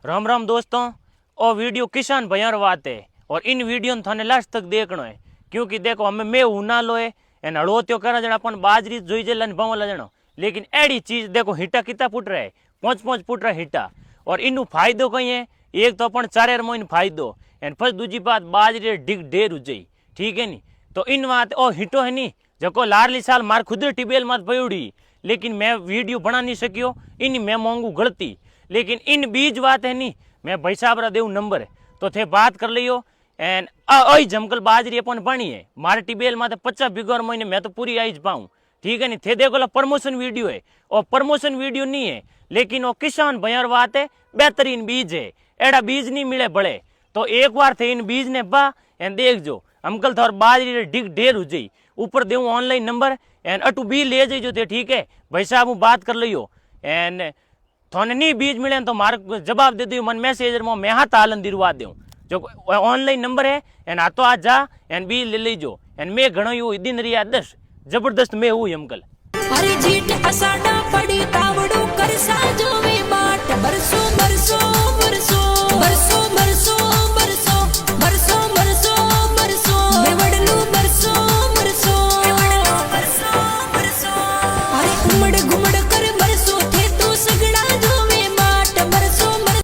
राम राम दोस्तों। और वीडियो किसान भैया बात है और इन वीडियो ने थाने लास्ट तक देखना है क्योंकि देखो हमें मैं ना लोए एन हड़ो त्यो करा जण अपन बाजरी जोई जे लन भाव जणो लेकिन एड़ी चीज देखो हिटा कितना फुट रहा है 5-5 फुट रहा हिटा और इनू फायदो कई है एक तो अपन 4 महीने फायदो एन फिर दूजी बात बाजरी डिग ढेर उजई ठीक है नी। तो इन बात ओ हिटो है नी जो लारली साल मार खुद टिबेल मत पड़ी लेकिन मैं वीडियो बना नहीं सकियो इन मैं मांगू गलती लेकिन इन बीज बात है नी मैं भाई साहब देव नंबर तो थे बात कर लियो एन आई जमकल बाजरी अपन पानी है मारे टिबेल में 50 बीघा महीने मैं तो पूरी आईज पाऊँ ठीक है नी। थे देखो प्रमोशन वीडियो है और प्रमोशन वीडियो नहीं है लेकिन वो किसान भैया बात है बेहतरीन बीज है एड़ा बीज नहीं मिले बड़े तो एक बार थे इन बीज ने बा एन देख जो अंकल थोड़ा बाजरी डिग ढेर हो जाई ऊपर देव ऑनलाइन नंबर एन अटू बी ले जाइयो थे ठीक है भाई साहब हूँ बात कर लियो एन थोने नहीं बीज मिले तो मारे जवाब दे दियो मन मैसेज में मैं हाथ आलन दिलवा दूँ जो ऑनलाइन नंबर है एन हाथों आज जा एन बीज ले लीजो एन मैं घणो यू दिन रिया 10 जबरदस्त मैं हूँ अंकल। अरे जीत असाडा पड़ी तावड़ो कर साजो वे बाट बरसो